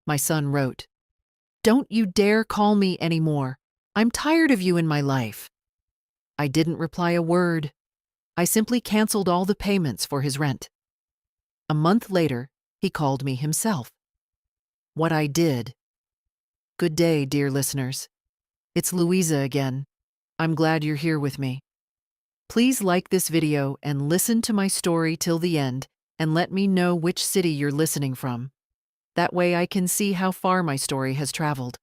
My son wrote, "Don't you dare call me anymore. I'm tired of you in my life." I didn't reply a word. I simply canceled all the payments for his rent. A month later, he called me himself. What I did. Good day, dear listeners. It's Louisa again. I'm glad you're here with me. Please like this video and listen to my story till the end and let me know which city you're listening from. That way I can see how far my story has traveled.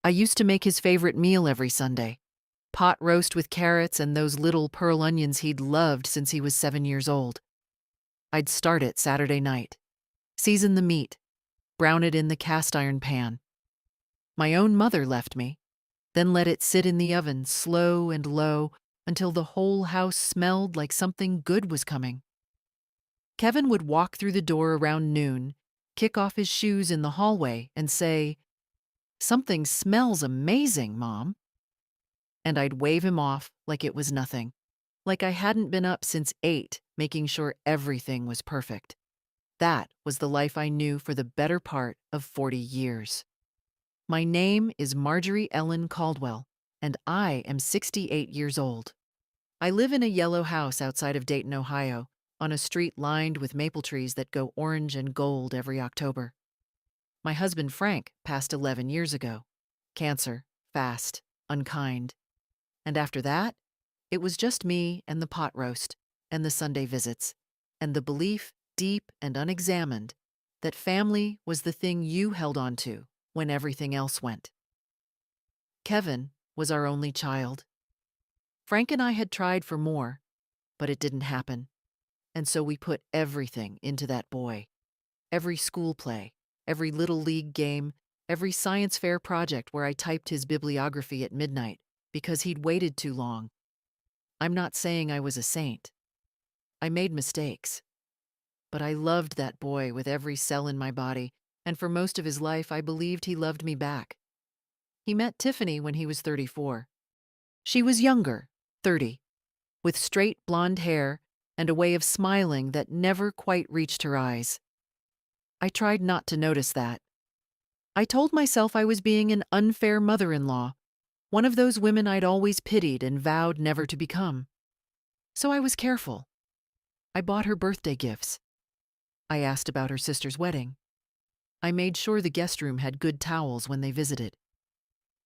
I used to make his favorite meal every Sunday. Pot roast with carrots and those little pearl onions he'd loved since he was 7 years old. I'd start it Saturday night. Season the meat. Brown it in the cast iron pan. My own mother left me. Then let it sit in the oven slow and low until the whole house smelled like something good was coming. Kevin would walk through the door around noon, kick off his shoes in the hallway, and say, "Something smells amazing, Mom." And I'd wave him off like it was nothing, like I hadn't been up since 8, making sure everything was perfect. That was the life I knew for the better part of 40 years. My name is Marjorie Ellen Caldwell, and I am 68 years old. I live in a yellow house outside of Dayton, Ohio, on a street lined with maple trees that go orange and gold every October. My husband Frank passed 11 years ago. Cancer, fast, unkind. And after that, it was just me and the pot roast, and the Sunday visits, and the belief, deep and unexamined, that family was the thing you held on to when everything else went. Kevin was our only child. Frank and I had tried for more, but it didn't happen. And so we put everything into that boy. Every school play, every little league game, every science fair project where I typed his bibliography at midnight because he'd waited too long. I'm not saying I was a saint. I made mistakes. But I loved that boy with every cell in my body, and for most of his life I believed he loved me back. He met Tiffany when he was 34. She was younger, 30, with straight blonde hair and a way of smiling that never quite reached her eyes. I tried not to notice that. I told myself I was being an unfair mother-in-law, one of those women I'd always pitied and vowed never to become. So I was careful. I bought her birthday gifts. I asked about her sister's wedding. I made sure the guest room had good towels when they visited.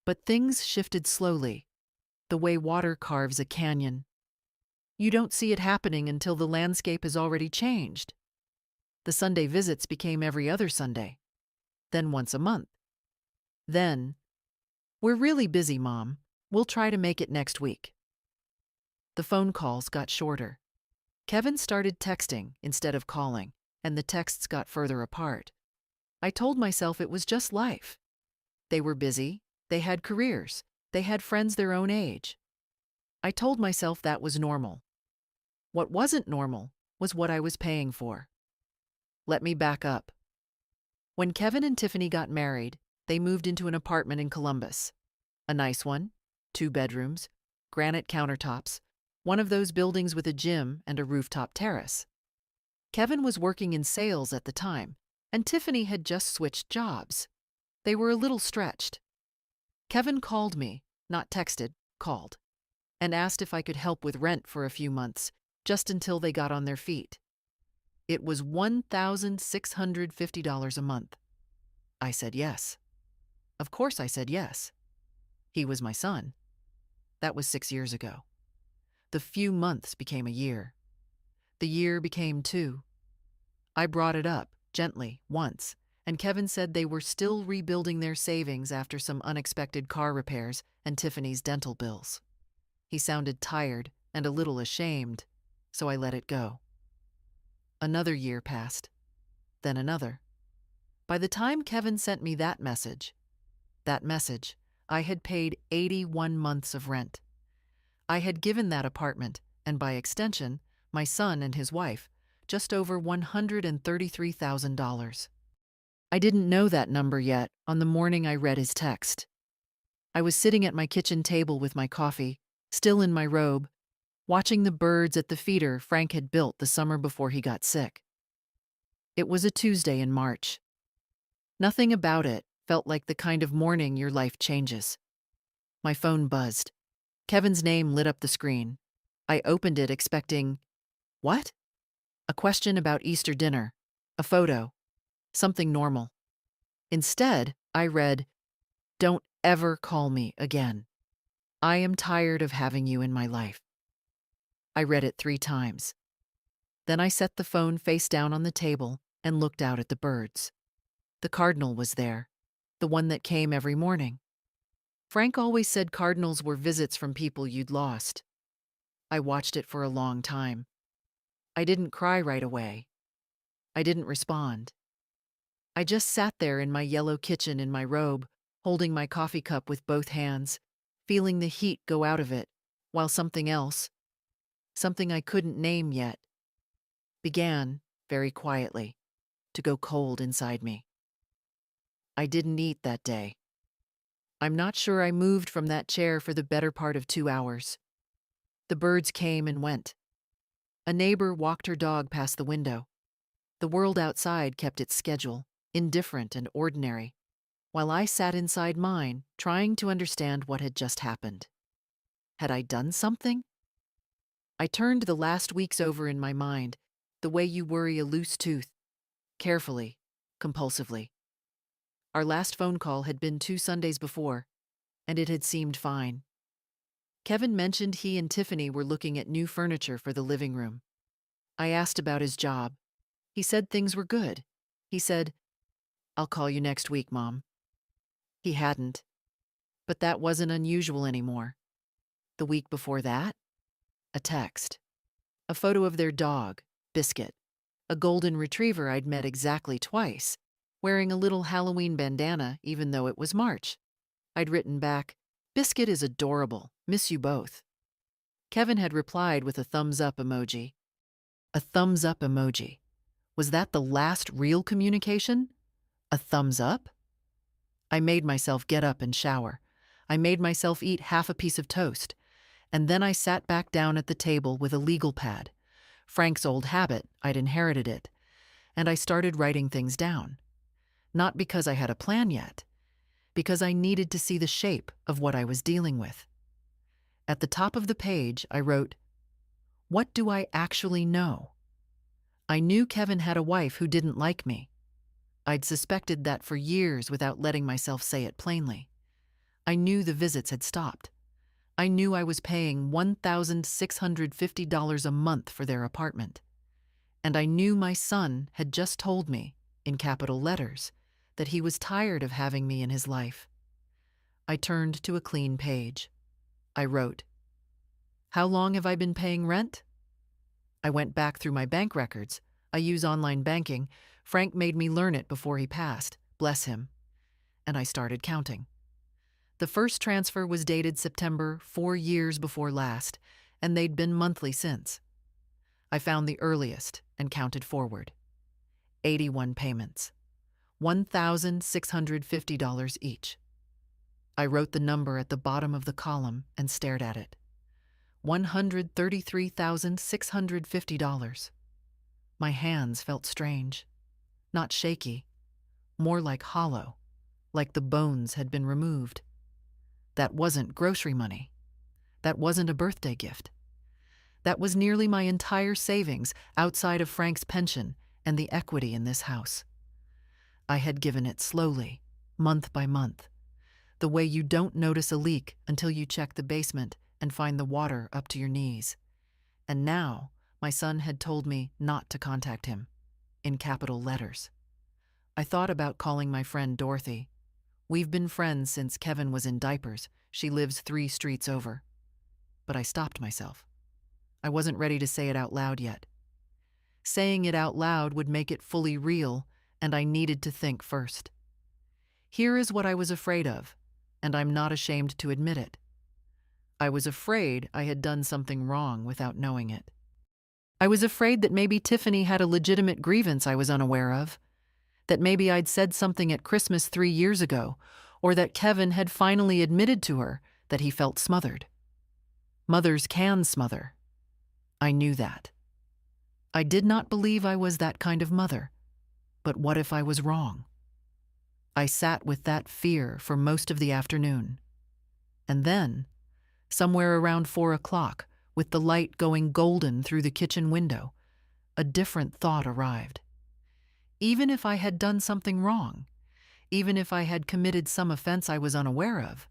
But things shifted slowly, the way water carves a canyon. You don't see it happening until the landscape has already changed. The Sunday visits became every other Sunday, then once a month. Then, "We're really busy, Mom. We'll try to make it next week." The phone calls got shorter. Kevin started texting instead of calling, and the texts got further apart. I told myself it was just life. They were busy, they had careers, they had friends their own age. I told myself that was normal. What wasn't normal was what I was paying for. Let me back up. When Kevin and Tiffany got married, they moved into an apartment in Columbus. A nice one, 2 bedrooms, granite countertops, one of those buildings with a gym and a rooftop terrace. Kevin was working in sales at the time, and Tiffany had just switched jobs. They were a little stretched. Kevin called me, not texted, called, and asked if I could help with rent for a few months, just until they got on their feet. It was $1,650 a month. I said yes. Of course I said yes. He was my son. That was 6 years ago. The few months became a year. The year became 2. I brought it up, gently, once, and Kevin said they were still rebuilding their savings after some unexpected car repairs and Tiffany's dental bills. He sounded tired and a little ashamed, so I let it go. Another year passed, then another. By the time Kevin sent me that message, I had paid 81 months of rent. I had given that apartment, and by extension, my son and his wife, just over $133,000. I didn't know that number yet on the morning I read his text. I was sitting at my kitchen table with my coffee, still in my robe, watching the birds at the feeder Frank had built the summer before he got sick. It was a Tuesday in March. Nothing about it felt like the kind of morning your life changes. My phone buzzed. Kevin's name lit up the screen. I opened it expecting, what? A question about Easter dinner, a photo, something normal. Instead, I read, "Don't ever call me again. I am tired of having you in my life." I read it 3 times. Then I set the phone face down on the table and looked out at the birds. The cardinal was there, the one that came every morning. Frank always said cardinals were visits from people you'd lost. I watched it for a long time. I didn't cry right away. I didn't respond. I just sat there in my yellow kitchen in my robe, holding my coffee cup with both hands, feeling the heat go out of it, while something else, something I couldn't name yet, began, very quietly, to go cold inside me. I didn't eat that day. I'm not sure I moved from that chair for the better part of 2 hours. The birds came and went. A neighbor walked her dog past the window. The world outside kept its schedule, indifferent and ordinary, while I sat inside mine, trying to understand what had just happened. Had I done something? I turned the last weeks over in my mind, the way you worry a loose tooth, carefully, compulsively. Our last phone call had been 2 Sundays before, and it had seemed fine. Kevin mentioned he and Tiffany were looking at new furniture for the living room. I asked about his job. He said things were good. He said, "I'll call you next week, Mom." He hadn't. But that wasn't unusual anymore. The week before that, a text. A photo of their dog, Biscuit, a golden retriever I'd met exactly twice, wearing a little Halloween bandana even though it was March. I'd written back, "Biscuit is adorable. Miss you both." Kevin had replied with a thumbs up emoji. A thumbs up emoji. Was that the last real communication? A thumbs up? I made myself get up and shower. I made myself eat half a piece of toast. And then I sat back down at the table with a legal pad. Frank's old habit, I'd inherited it. And I started writing things down. Not because I had a plan yet, because I needed to see the shape of what I was dealing with. At the top of the page, I wrote, "What do I actually know?" I knew Kevin had a wife who didn't like me. I'd suspected that for years without letting myself say it plainly. I knew the visits had stopped. I knew I was paying $1,650 a month for their apartment. And I knew my son had just told me, in capital letters, that he was tired of having me in his life. I turned to a clean page. I wrote, "How long have I been paying rent?" I went back through my bank records. I use online banking. Frank made me learn it before he passed, bless him. And I started counting. The first transfer was dated September 4 years before last, and they'd been monthly since. I found the earliest and counted forward. 81 payments, $1,650 each. I wrote the number at the bottom of the column and stared at it. $133,650. My hands felt strange, not shaky, more like hollow, like the bones had been removed. That wasn't grocery money. That wasn't a birthday gift. That was nearly my entire savings outside of Frank's pension and the equity in this house. I had given it slowly, month by month, the way you don't notice a leak until you check the basement and find the water up to your knees. And now, my son had told me not to contact him, in capital letters. I thought about calling my friend Dorothy. We've been friends since Kevin was in diapers. She lives 3 streets over. But I stopped myself. I wasn't ready to say it out loud yet. Saying it out loud would make it fully real, and I needed to think first. Here is what I was afraid of, and I'm not ashamed to admit it. I was afraid I had done something wrong without knowing it. I was afraid that maybe Tiffany had a legitimate grievance I was unaware of, that maybe I'd said something at Christmas 3 years ago, or that Kevin had finally admitted to her that he felt smothered. Mothers can smother. I knew that. I did not believe I was that kind of mother, but what if I was wrong? I sat with that fear for most of the afternoon. And then, somewhere around 4 o'clock, with the light going golden through the kitchen window, a different thought arrived. Even if I had done something wrong, even if I had committed some offense I was unaware of,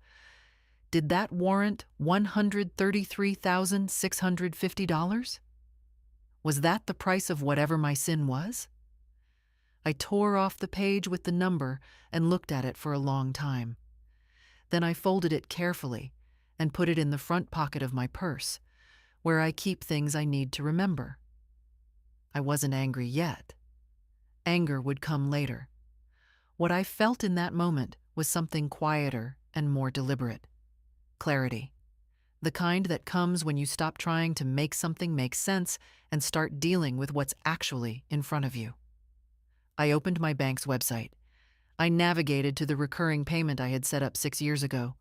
did that warrant $133,650? Was that the price of whatever my sin was? I tore off the page with the number and looked at it for a long time. Then I folded it carefully and put it in the front pocket of my purse, where I keep things I need to remember. I wasn't angry yet. Anger would come later. What I felt in that moment was something quieter and more deliberate. Clarity. The kind that comes when you stop trying to make something make sense and start dealing with what's actually in front of you. I opened my bank's website. I navigated to the recurring payment I had set up 6 years ago,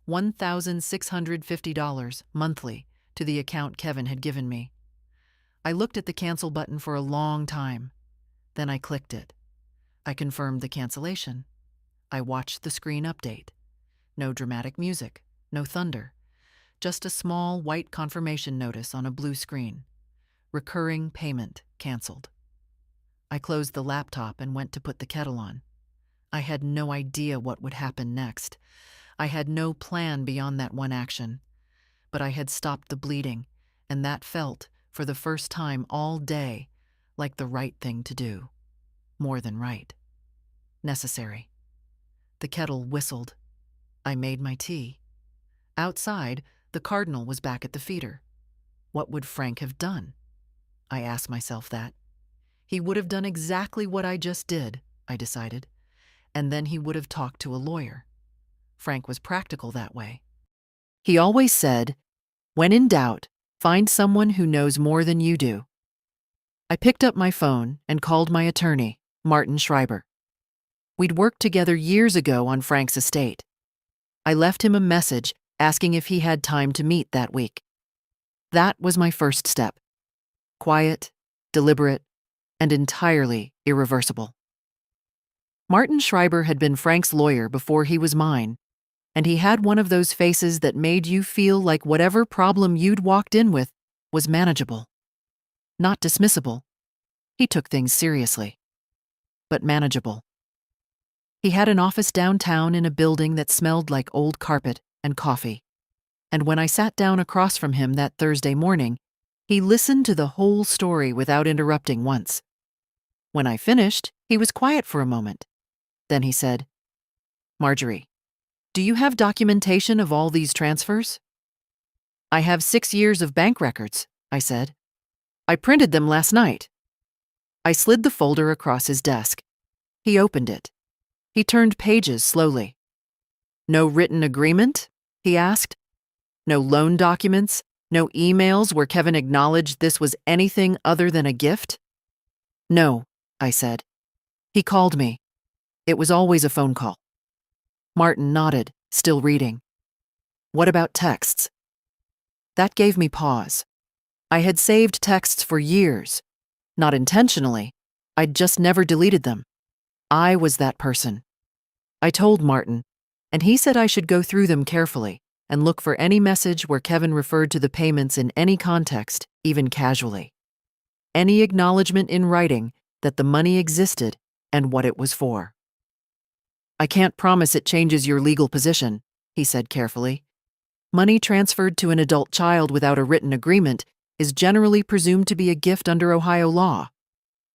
$1,650 monthly, to the account Kevin had given me. I looked at the cancel button for a long time. Then I clicked it. I confirmed the cancellation. I watched the screen update. No dramatic music, no thunder. Just a small white confirmation notice on a blue screen. Recurring payment canceled. I closed the laptop and went to put the kettle on. I had no idea what would happen next. I had no plan beyond that one action. But I had stopped the bleeding, and that felt, for the first time all day, like the right thing to do. More than right. Necessary. The kettle whistled. I made my tea. Outside, the cardinal was back at the feeder. What would Frank have done? I asked myself that. He would have done exactly what I just did, I decided, and then he would have talked to a lawyer. Frank was practical that way. He always said, "When in doubt, find someone who knows more than you do." I picked up my phone and called my attorney, Martin Schreiber. We'd worked together years ago on Frank's estate. I left him a message asking if he had time to meet that week. That was my first step. Quiet, deliberate, and entirely irreversible. Martin Schreiber had been Frank's lawyer before he was mine, and he had one of those faces that made you feel like whatever problem you'd walked in with was manageable. Not dismissible. He took things seriously. But manageable. He had an office downtown in a building that smelled like old carpet and coffee. And when I sat down across from him that Thursday morning, he listened to the whole story without interrupting once. When I finished, he was quiet for a moment. Then he said, "Marjorie, do you have documentation of all these transfers?" "I have 6 years of bank records," I said. "I printed them last night." I slid the folder across his desk. He opened it. He turned pages slowly. "No written agreement?" he asked. "No loan documents? No emails where Kevin acknowledged this was anything other than a gift?" "No," I said. "He called me. It was always a phone call." Martin nodded, still reading. "What about texts?" That gave me pause. I had saved texts for years. Not intentionally. I'd just never deleted them. I was that person. I told Martin, and he said I should go through them carefully and look for any message where Kevin referred to the payments in any context, even casually. Any acknowledgement in writing that the money existed and what it was for. "I can't promise it changes your legal position," he said carefully. "Money transferred to an adult child without a written agreement is generally presumed to be a gift under Ohio law.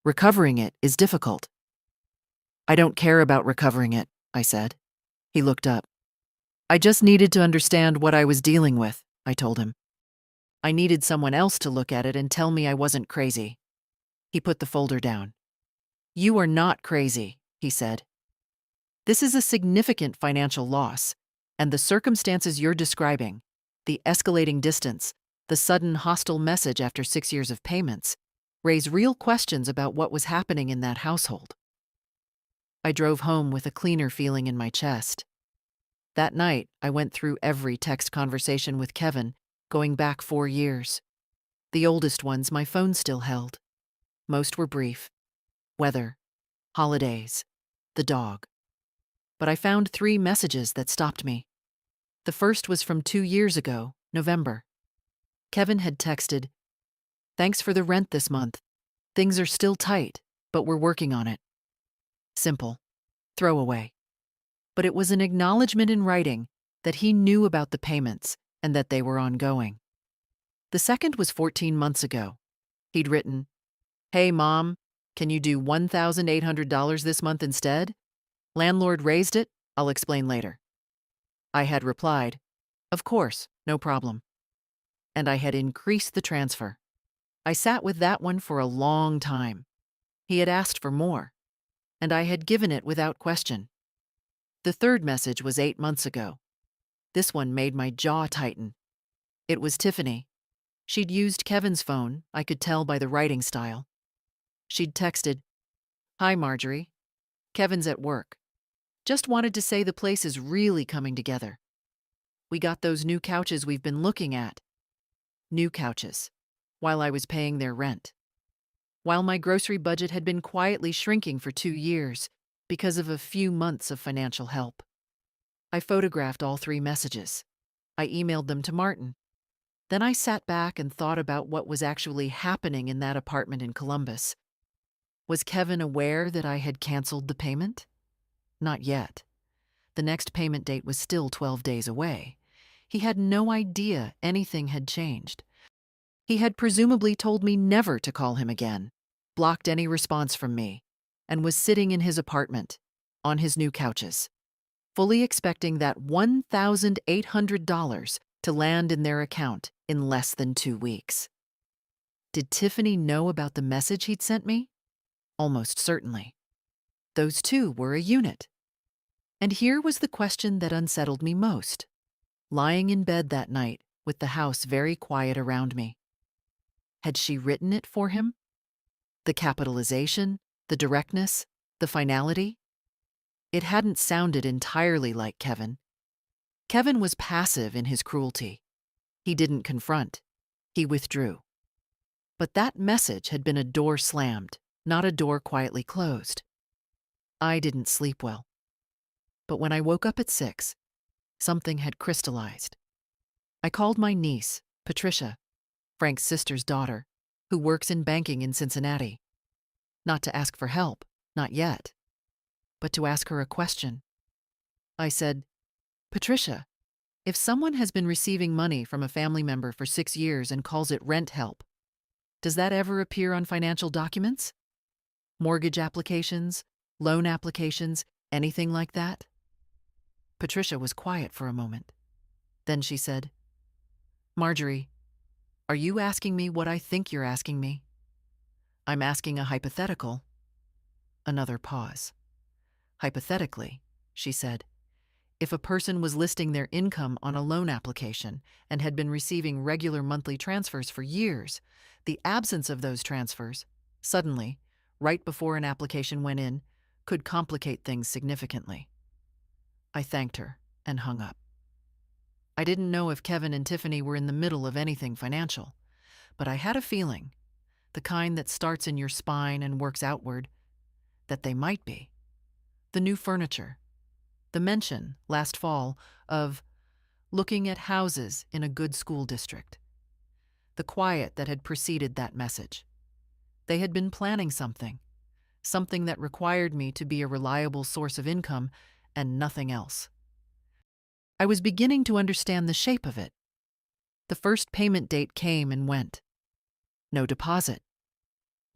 Recovering it is difficult." "I don't care about recovering it," I said. He looked up. "I just needed to understand what I was dealing with," I told him. "I needed someone else to look at it and tell me I wasn't crazy." He put the folder down. "You are not crazy," he said. "This is a significant financial loss, and the circumstances you're describing, the escalating distance, the sudden hostile message after 6 years of payments, raise real questions about what was happening in that household." I drove home with a cleaner feeling in my chest. That night, I went through every text conversation with Kevin, going back 4 years. The oldest ones my phone still held. Most were brief. Weather, holidays, the dog. but I found 3 messages that stopped me. The first was from 2 years ago, November. Kevin had texted, "Thanks for the rent this month. Things are still tight, but we're working on it." Simple. Throwaway. But it was an acknowledgement in writing that he knew about the payments and that they were ongoing. The second was 14 months ago. He'd written, "Hey, Mom, can you do $1,800 this month instead? Landlord raised it, I'll explain later." I had replied, "Of course, no problem." And I had increased the transfer. I sat with that one for a long time. He had asked for more, and I had given it without question. The third message was 8 months ago. This one made my jaw tighten. It was Tiffany. She'd used Kevin's phone, I could tell by the writing style. She'd texted, "Hi, Marjorie. Kevin's at work. Just wanted to say the place is really coming together. We got those new couches we've been looking at." New couches, while I was paying their rent. While my grocery budget had been quietly shrinking for 2 years because of a few months of financial help. I photographed all 3 messages. I emailed them to Martin. Then I sat back and thought about what was actually happening in that apartment in Columbus. Was Kevin aware that I had canceled the payment? Not yet. The next payment date was still 12 days away. He had no idea anything had changed. He had presumably told me never to call him again, blocked any response from me, and was sitting in his apartment, on his new couches, fully expecting that $1,800 to land in their account in less than 2 weeks. Did Tiffany know about the message he'd sent me? Almost certainly. Those two were a unit. And here was the question that unsettled me most. Lying in bed that night, with the house very quiet around me. Had she written it for him? The capitalization, the directness, the finality? It hadn't sounded entirely like Kevin. Kevin was passive in his cruelty. He didn't confront. He withdrew. But that message had been a door slammed, not a door quietly closed. I didn't sleep well. But when I woke up at 6, something had crystallized. I called my niece, Patricia, Frank's sister's daughter, who works in banking in Cincinnati. Not to ask for help, not yet, but to ask her a question. I said, "Patricia, if someone has been receiving money from a family member for 6 years and calls it rent help, does that ever appear on financial documents? Mortgage applications, loan applications, anything like that?" Patricia was quiet for a moment. Then she said, "Marjorie, are you asking me what I think you're asking me?" "I'm asking a hypothetical." Another pause. "Hypothetically," she said, "if a person was listing their income on a loan application and had been receiving regular monthly transfers for years, the absence of those transfers, suddenly, right before an application went in, could complicate things significantly." I thanked her and hung up. I didn't know if Kevin and Tiffany were in the middle of anything financial, but I had a feeling, the kind that starts in your spine and works outward, that they might be. The new furniture. The mention, last fall, of looking at houses in a good school district. The quiet that had preceded that message. They had been planning something that required me to be a reliable source of income and nothing else. I was beginning to understand the shape of it. The first payment date came and went. No deposit.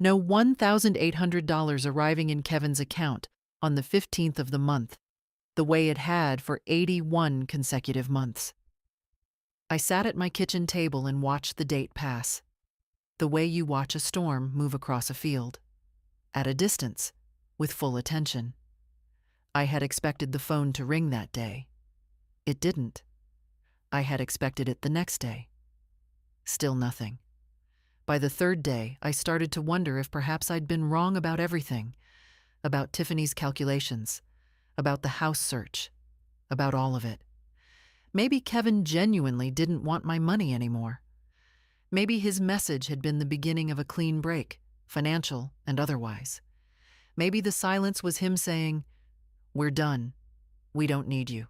No $1,800 arriving in Kevin's account on the 15th of the month, the way it had for 81 consecutive months. I sat at my kitchen table and watched the date pass, the way you watch a storm move across a field. At a distance, with full attention. I had expected the phone to ring that day. It didn't. I had expected it the next day. Still nothing. By the third day, I started to wonder if perhaps I'd been wrong about everything, about Tiffany's calculations, about the house search, about all of it. Maybe Kevin genuinely didn't want my money anymore. Maybe his message had been the beginning of a clean break, financial and otherwise. Maybe the silence was him saying, "We're done. We don't need you.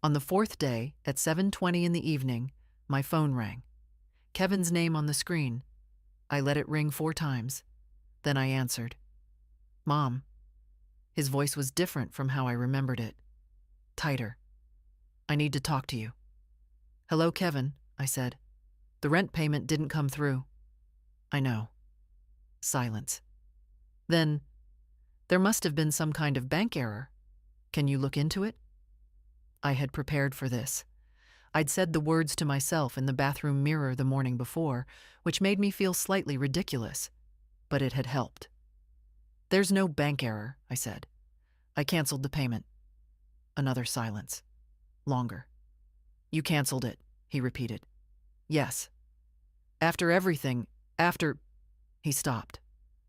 On the fourth day, at 7:20 in the evening, my phone rang. Kevin's name on the screen. I let it ring 4 times. Then I answered. Mom. His voice was different from how I remembered it. Tighter. I need to talk to you. Hello, Kevin, I said. The rent payment didn't come through. I know. Silence. Then, there must have been some kind of bank error. Can you look into it? I had prepared for this. I'd said the words to myself in the bathroom mirror the morning before, which made me feel slightly ridiculous, but it had helped. There's no bank error, I said. I canceled the payment. Another silence. Longer. You canceled it, he repeated. Yes. After everything, after... He stopped.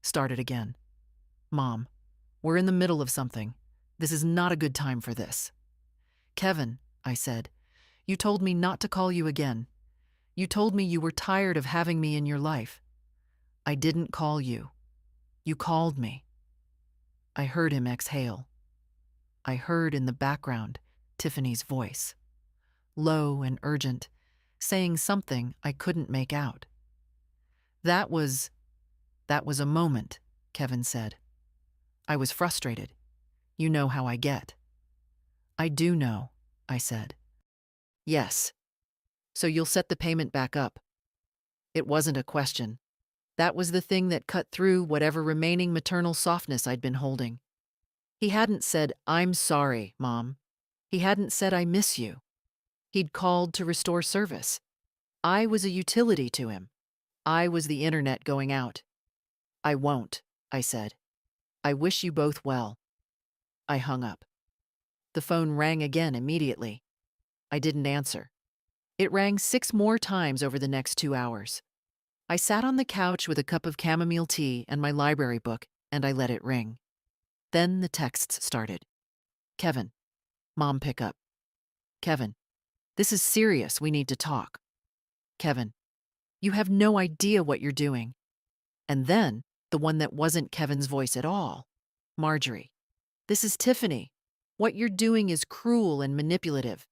Started again. Mom, we're in the middle of something. This is not a good time for this. Kevin, I said, you told me not to call you again. You told me you were tired of having me in your life. I didn't call you. You called me. I heard him exhale. I heard in the background Tiffany's voice, low and urgent, saying something I couldn't make out. That was a moment, Kevin said. I was frustrated. You know how I get. I do know, I said. Yes. So you'll set the payment back up. It wasn't a question. That was the thing that cut through whatever remaining maternal softness I'd been holding. He hadn't said, I'm sorry, Mom. He hadn't said, I miss you. He'd called to restore service. I was a utility to him. I was the internet going out. I won't, I said. I wish you both well. I hung up. The phone rang again immediately. I didn't answer. It rang 6 more times over the next 2 hours. I sat on the couch with a cup of chamomile tea and my library book, and I let it ring. Then the texts started. Kevin, Mom, pick up. Kevin, this is serious. We need to talk. Kevin, you have no idea what you're doing. And then, the one that wasn't Kevin's voice at all. Marjorie, this is Tiffany. What you're doing is cruel and manipulative.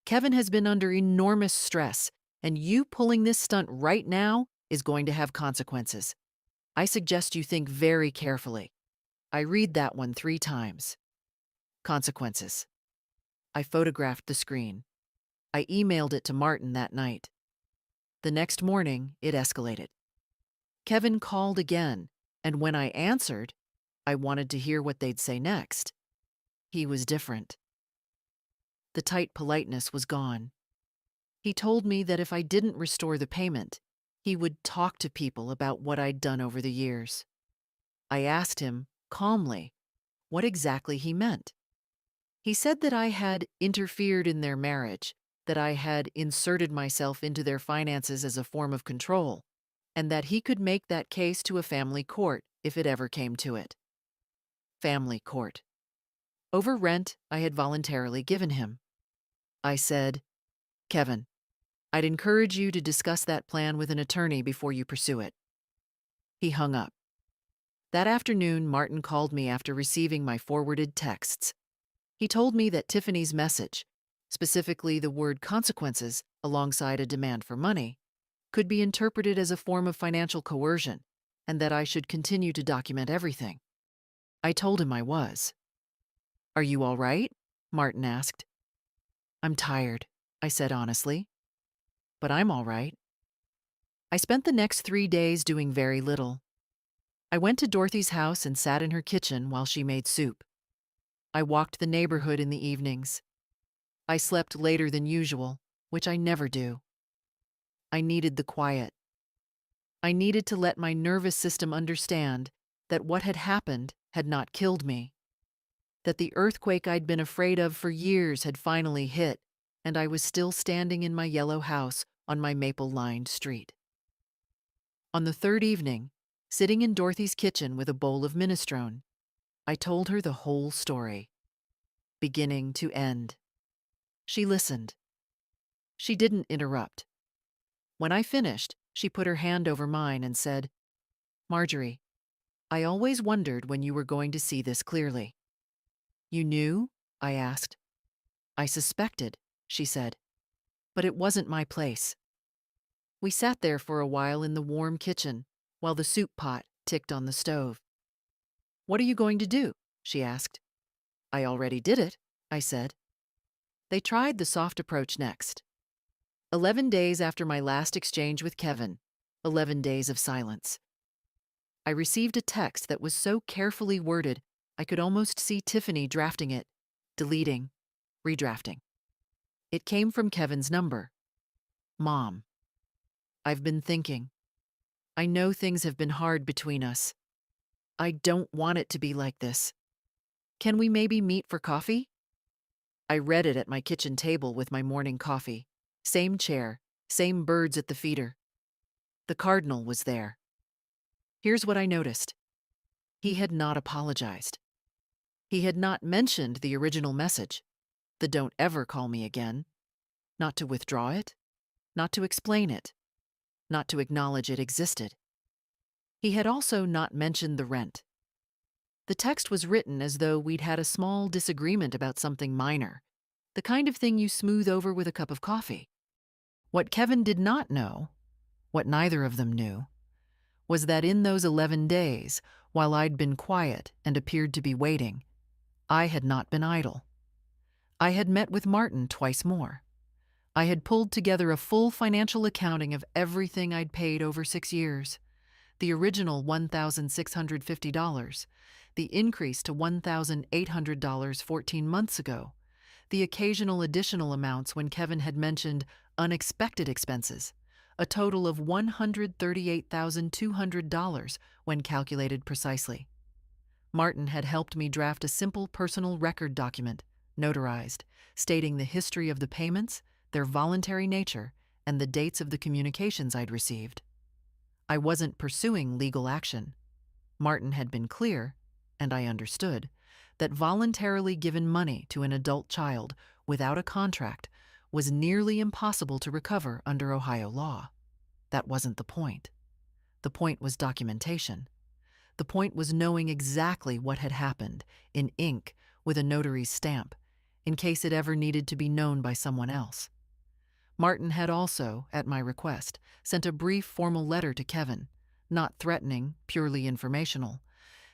Kevin has been under enormous stress, and you pulling this stunt right now is going to have consequences. I suggest you think very carefully. I read that one 3 times. Consequences. I photographed the screen. I emailed it to Martin that night. The next morning, it escalated. Kevin called again, and when I answered, I wanted to hear what they'd say next. He was different. The tight politeness was gone. He told me that if I didn't restore the payment, he would talk to people about what I'd done over the years. I asked him, calmly, what exactly he meant. He said that I had interfered in their marriage, that I had inserted myself into their finances as a form of control, and that he could make that case to a family court if it ever came to it. Family court. Over rent I had voluntarily given him. I said, Kevin, I'd encourage you to discuss that plan with an attorney before you pursue it. He hung up. That afternoon, Martin called me after receiving my forwarded texts. He told me that Tiffany's message, specifically the word consequences alongside a demand for money, could be interpreted as a form of financial coercion, and that I should continue to document everything. I told him I was. Are you all right? Martin asked. I'm tired, I said honestly. But I'm all right. I spent the next 3 days doing very little. I went to Dorothy's house and sat in her kitchen while she made soup. I walked the neighborhood in the evenings. I slept later than usual, which I never do. I needed the quiet. I needed to let my nervous system understand that what had happened had not killed me, that the earthquake I'd been afraid of for years had finally hit, and I was still standing in my yellow house on my maple-lined street. On the 3rd evening, sitting in Dorothy's kitchen with a bowl of minestrone, I told her the whole story, beginning to end. She listened. She didn't interrupt. When I finished, she put her hand over mine and said, Marjorie, I always wondered when you were going to see this clearly. You knew? I asked. I suspected, she said, but it wasn't my place. We sat there for a while in the warm kitchen while the soup pot ticked on the stove. What are you going to do? She asked. I already did it, I said. They tried the soft approach next. 11 days after my last exchange with Kevin, 11 days of silence. I received a text that was so carefully worded I could almost see Tiffany drafting it, deleting, redrafting. It came from Kevin's number. Mom. I've been thinking. I know things have been hard between us. I don't want it to be like this. Can we maybe meet for coffee? I read it at my kitchen table with my morning coffee. Same chair, same birds at the feeder. The cardinal was there. Here's what I noticed. He had not apologized. He had not mentioned the original message, the don't ever call me again, not to withdraw it, not to explain it, not to acknowledge it existed. He had also not mentioned the rent. The text was written as though we'd had a small disagreement about something minor, the kind of thing you smooth over with a cup of coffee. What Kevin did not know, what neither of them knew, was that in those 11 days, while I'd been quiet and appeared to be waiting, I had not been idle. I had met with Martin twice more. I had pulled together a full financial accounting of everything I'd paid over 6 years. The original $1,650, the increase to $1,800 14 months ago, the occasional additional amounts when Kevin had mentioned unexpected expenses, a total of $138,200 when calculated precisely. Martin had helped me draft a simple personal record document, notarized, stating the history of the payments, their voluntary nature, and the dates of the communications I'd received. I wasn't pursuing legal action. Martin had been clear, and I understood, that voluntarily given money to an adult child without a contract was nearly impossible to recover under Ohio law. That wasn't the point. The point was documentation. The point was knowing exactly what had happened, in ink, with a notary's stamp, in case it ever needed to be known by someone else. Martin had also, at my request, sent a brief formal letter to Kevin, not threatening, purely informational,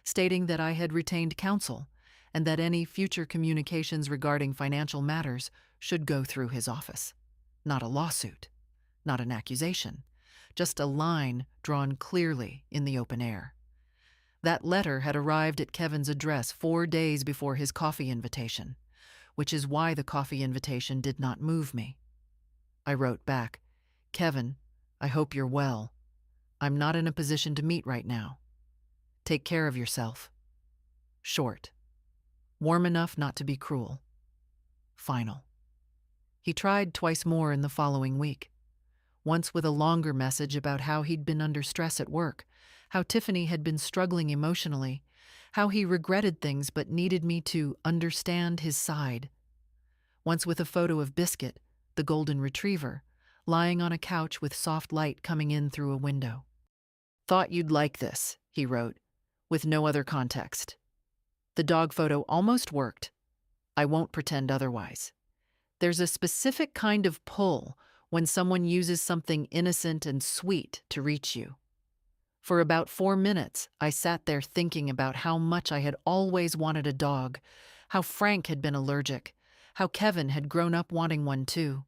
stating that I had retained counsel and that any future communications regarding financial matters should go through his office. Not a lawsuit, not an accusation, just a line drawn clearly in the open air. That letter had arrived at Kevin's address 4 days before his coffee invitation, which is why the coffee invitation did not move me. I wrote back, Kevin, I hope you're well. I'm not in a position to meet right now. Take care of yourself. Short. Warm enough not to be cruel. Final. He tried twice more in the following week. Once with a longer message about how he'd been under stress at work, how Tiffany had been struggling emotionally, how he regretted things but needed me to understand his side. Once with a photo of Biscuit, the golden retriever, lying on a couch with soft light coming in through a window. Thought you'd like this, he wrote, with no other context. The dog photo almost worked. I won't pretend otherwise. There's a specific kind of pull when someone uses something innocent and sweet to reach you. For about 4 minutes, I sat there thinking about how much I had always wanted a dog, how Frank had been allergic, how Kevin had grown up wanting one too.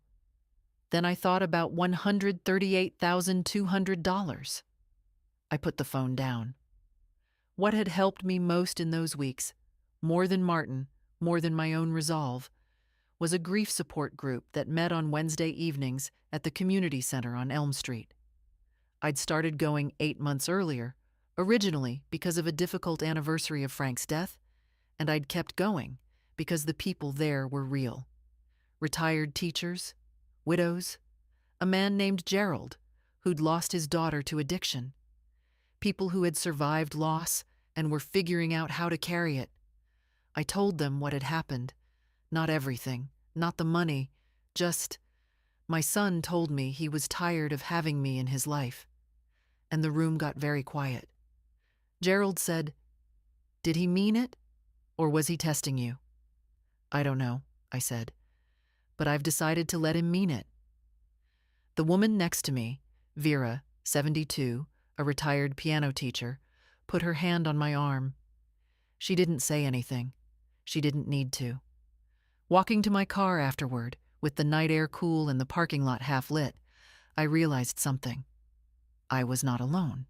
Then I thought about $138,200. I put the phone down. What had helped me most in those weeks, more than Martin, more than my own resolve, was a grief support group that met on Wednesday evenings at the community center on Elm Street. I'd started going 8 months earlier, originally because of a difficult anniversary of Frank's death, and I'd kept going because the people there were real. Retired teachers, widows, a man named Gerald who'd lost his daughter to addiction, people who had survived loss and were figuring out how to carry it. I told them what had happened. Not everything, not the money, just, my son told me he was tired of having me in his life. And the room got very quiet. Gerald said, "Did he mean it, or was he testing you?" I don't know, I said, but I've decided to let him mean it. The woman next to me, Vera, 72, a retired piano teacher, put her hand on my arm. She didn't say anything. She didn't need to. Walking to my car afterward, with the night air cool and the parking lot half lit, I realized something. I was not alone.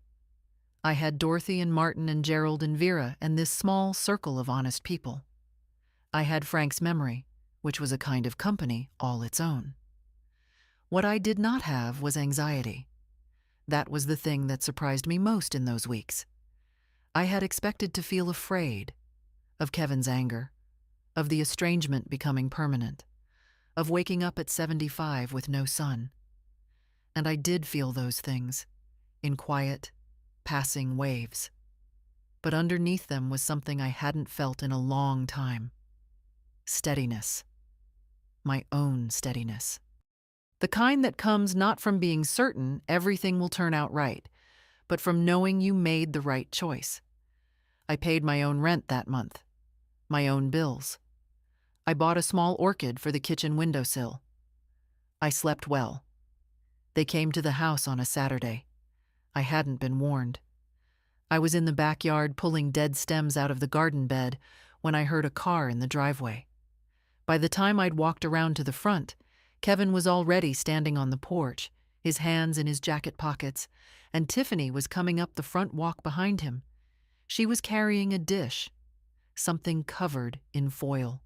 I had Dorothy and Martin and Gerald and Vera and this small circle of honest people. I had Frank's memory, which was a kind of company all its own. What I did not have was anxiety. That was the thing that surprised me most in those weeks. I had expected to feel afraid of Kevin's anger, of the estrangement becoming permanent, of waking up at 75 with no son. And I did feel those things, in quiet, passing waves. But underneath them was something I hadn't felt in a long time. Steadiness. My own steadiness. The kind that comes not from being certain everything will turn out right, but from knowing you made the right choice. I paid my own rent that month, my own bills. I bought a small orchid for the kitchen windowsill. I slept well. They came to the house on a Saturday. I hadn't been warned. I was in the backyard pulling dead stems out of the garden bed when I heard a car in the driveway. By the time I'd walked around to the front, Kevin was already standing on the porch, his hands in his jacket pockets, and Tiffany was coming up the front walk behind him. She was carrying a dish, something covered in foil.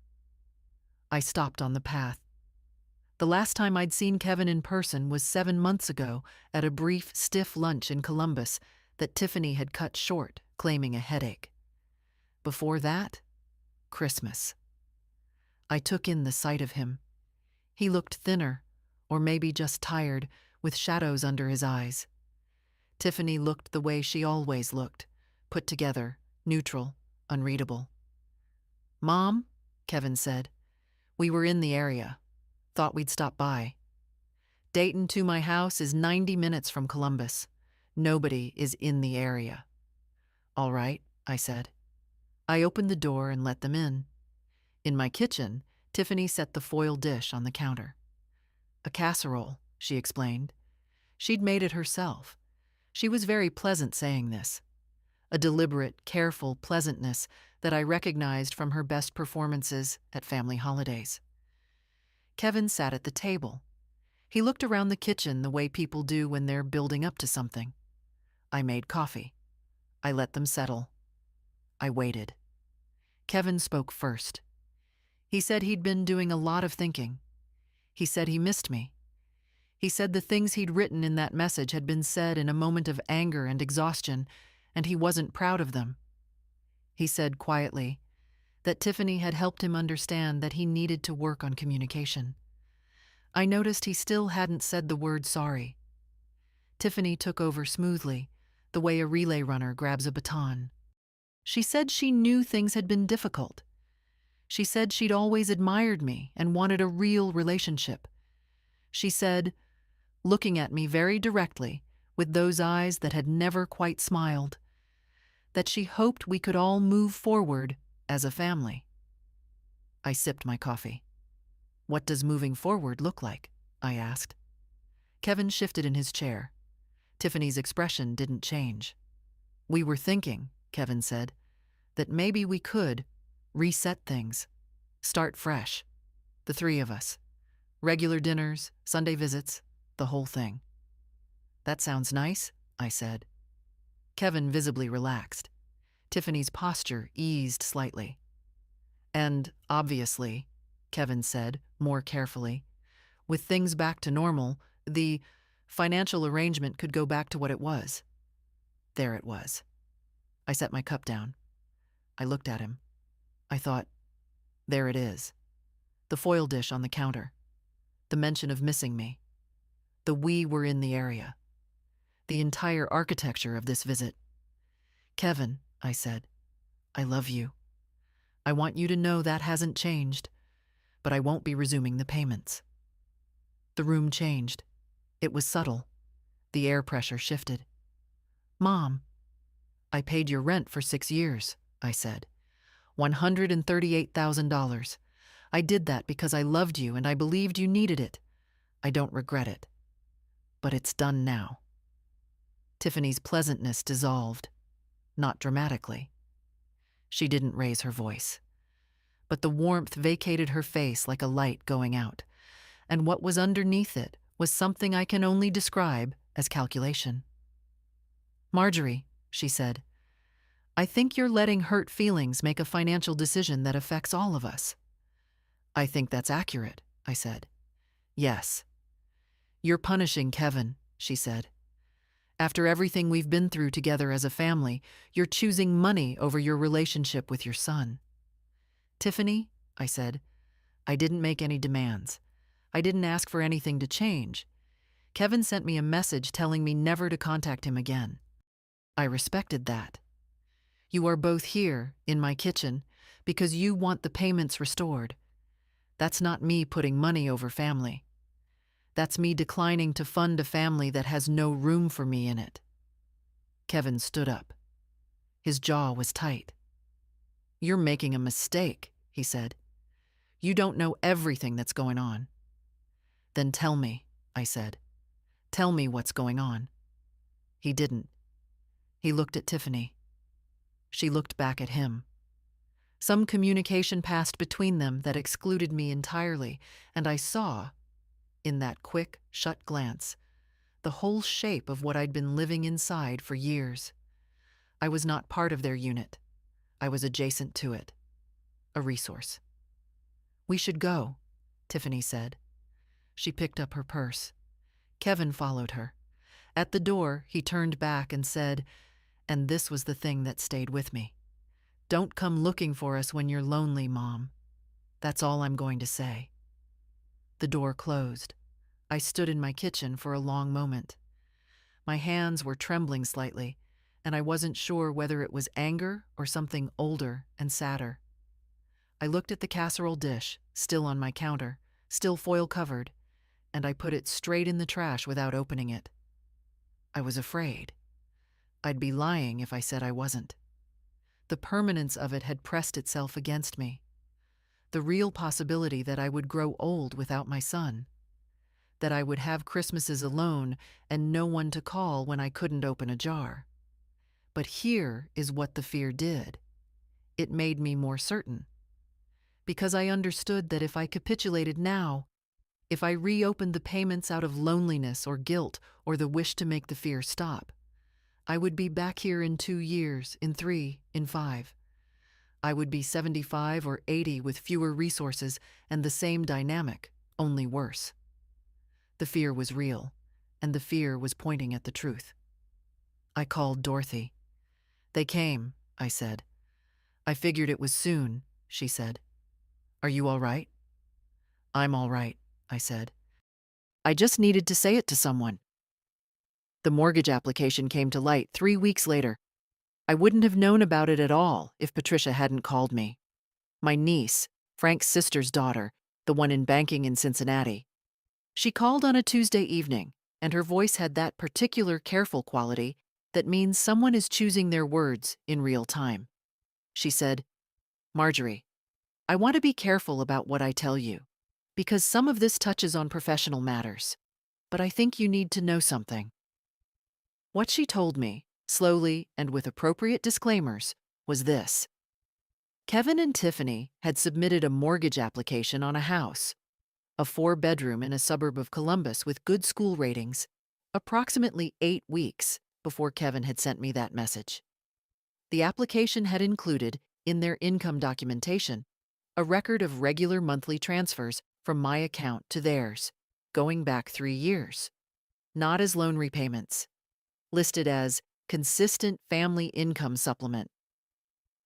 I stopped on the path. The last time I'd seen Kevin in person was 7 months ago at a brief, stiff lunch in Columbus that Tiffany had cut short, claiming a headache. Before that, Christmas. I took in the sight of him. He looked thinner, or maybe just tired, with shadows under his eyes. Tiffany looked the way she always looked, put together, neutral, unreadable. "Mom," Kevin said, "we were in the area. Thought we'd stop by. Dayton to my house is 90 minutes from Columbus. Nobody is in the area." "All right," I said. I opened the door and let them in. In my kitchen, Tiffany set the foil dish on the counter. "A casserole," she explained. She'd made it herself. She was very pleasant saying this. A deliberate, careful pleasantness that I recognized from her best performances at family holidays. Kevin sat at the table. He looked around the kitchen the way people do when they're building up to something. I made coffee. I let them settle. I waited. Kevin spoke first. He said he'd been doing a lot of thinking. He said he missed me. He said the things he'd written in that message had been said in a moment of anger and exhaustion, and he wasn't proud of them. He said quietly that Tiffany had helped him understand that he needed to work on communication. I noticed he still hadn't said the word sorry. Tiffany took over smoothly, the way a relay runner grabs a baton. She said she knew things had been difficult. She said she'd always admired me and wanted a real relationship. She said, looking at me very directly, with those eyes that had never quite smiled, that she hoped we could all move forward as a family. I sipped my coffee. "What does moving forward look like?" I asked. Kevin shifted in his chair. Tiffany's expression didn't change. "We were thinking," Kevin said, "that maybe we could reset things, start fresh, the three of us. Regular dinners, Sunday visits, the whole thing." "That sounds nice," I said. Kevin visibly relaxed. Tiffany's posture eased slightly. "And obviously," Kevin said, more carefully, "with things back to normal, the financial arrangement could go back to what it was." There it was. I set my cup down. I looked at him. I thought, there it is. The foil dish on the counter. The mention of missing me. The "we were in the area." The entire architecture of this visit. "Kevin," I said, "I love you. I want you to know that hasn't changed, but I won't be resuming the payments." The room changed. It was subtle. The air pressure shifted. "Mom, I paid your rent for 6 years," I said. $138,000. I did that because I loved you and I believed you needed it. I don't regret it. But it's done now." Tiffany's pleasantness dissolved, not dramatically. She didn't raise her voice, but the warmth vacated her face like a light going out, and what was underneath it was something I can only describe as calculation. "Marjorie," she said, "I think you're letting hurt feelings make a financial decision that affects all of us." "I think that's accurate," I said. "Yes." "You're punishing Kevin," she said. "After everything we've been through together as a family, you're choosing money over your relationship with your son." "Tiffany," I said, "I didn't make any demands. I didn't ask for anything to change. Kevin sent me a message telling me never to contact him again. I respected that. You are both here, in my kitchen, because you want the payments restored. That's not me putting money over family. That's me declining to fund a family that has no room for me in it." Kevin stood up. His jaw was tight. "You're making a mistake," he said. "You don't know everything that's going on." "Then tell me," I said. "Tell me what's going on." He didn't. He looked at Tiffany. She looked back at him. Some communication passed between them that excluded me entirely, and I saw, in that quick, shut glance, the whole shape of what I'd been living inside for years. I was not part of their unit. I was adjacent to it. A resource. "We should go," Tiffany said. She picked up her purse. Kevin followed her. At the door, he turned back and said, and this was the thing that stayed with me, "Don't come looking for us when you're lonely, Mom. That's all I'm going to say." The door closed. I stood in my kitchen for a long moment. My hands were trembling slightly, and I wasn't sure whether it was anger or something older and sadder. I looked at the casserole dish, still on my counter, still foil-covered, and I put it straight in the trash without opening it. I was afraid. I'd be lying if I said I wasn't. The permanence of it had pressed itself against me. The real possibility that I would grow old without my son. That I would have Christmases alone and no one to call when I couldn't open a jar. But here is what the fear did. It made me more certain. Because I understood that if I capitulated now, if I reopened the payments out of loneliness or guilt or the wish to make the fear stop, I would be back here in 2 years, in 3, in 5. I would be 75 or 80 with fewer resources and the same dynamic, only worse. The fear was real, and the fear was pointing at the truth. I called Dorothy. "They came," I said. "I figured it was soon," she said. "Are you all right?" "I'm all right," I said. "I just needed to say it to someone." The mortgage application came to light 3 weeks later. I wouldn't have known about it at all if Patricia hadn't called me. My niece, Frank's sister's daughter, the one in banking in Cincinnati. She called on a Tuesday evening, and her voice had that particular careful quality that means someone is choosing their words in real time. She said, "Marjorie, I want to be careful about what I tell you, because some of this touches on professional matters, but I think you need to know something." What she told me, slowly and with appropriate disclaimers, was this. Kevin and Tiffany had submitted a mortgage application on a house, a 4-bedroom in a suburb of Columbus with good school ratings, approximately 8 weeks before Kevin had sent me that message. The application had included, in their income documentation, a record of regular monthly transfers from my account to theirs, going back 3 years, not as loan repayments, listed as consistent family income supplement.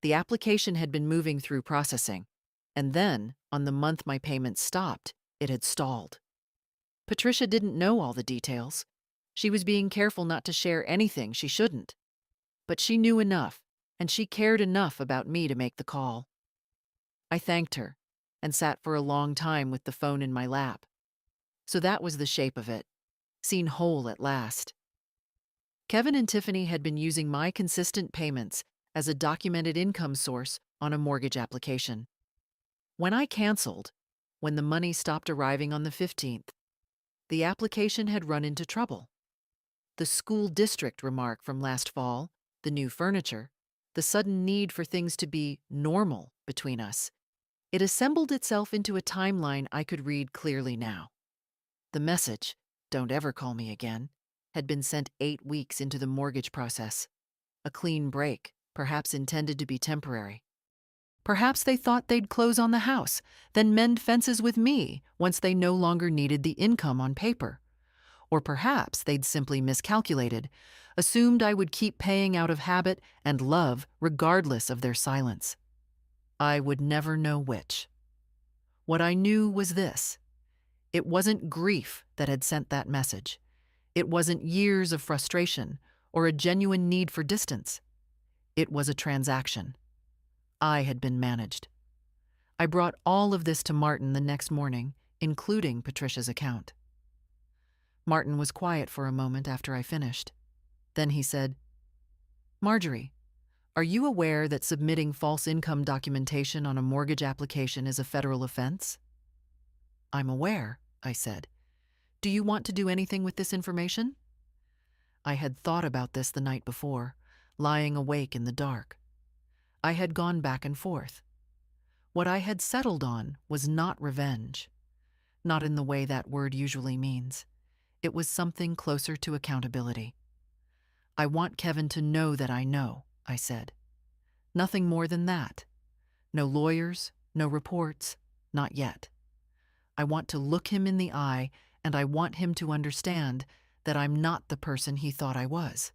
The application had been moving through processing, and then, on the month my payments stopped, it had stalled. Patricia didn't know all the details. She was being careful not to share anything she shouldn't. But she knew enough, and she cared enough about me to make the call. I thanked her, and sat for a long time with the phone in my lap. So that was the shape of it, seen whole at last. Kevin and Tiffany had been using my consistent payments as a documented income source on a mortgage application. When I canceled, When the money stopped arriving on the 15th, the application had run into trouble. The school district remark from last fall, the new furniture, the sudden need for things to be normal between us, it assembled itself into a timeline I could read clearly now. The message, "Don't ever call me again," had been sent 8 weeks into the mortgage process. A clean break, perhaps intended to be temporary. Perhaps they thought they'd close on the house, then mend fences with me once they no longer needed the income on paper. Or perhaps they'd simply miscalculated, assumed I would keep paying out of habit and love regardless of their silence. I would never know which. What I knew was this: it wasn't grief that had sent that message. It wasn't years of frustration or a genuine need for distance. It was a transaction. I had been managed. I brought all of this to Martin the next morning, including Patricia's account. Martin was quiet for a moment after I finished. Then he said, "Marjorie, are you aware that submitting false income documentation on a mortgage application is a federal offense?" "I'm aware," I said. "Do you want to do anything with this information?" I had thought about this the night before, lying awake in the dark. I had gone back and forth. What I had settled on was not revenge. Not in the way that word usually means. It was something closer to accountability. "I want Kevin to know that I know," I said. "Nothing more than that. No lawyers, no reports, not yet. I want to look him in the eye, and I want him to understand that I'm not the person he thought I was."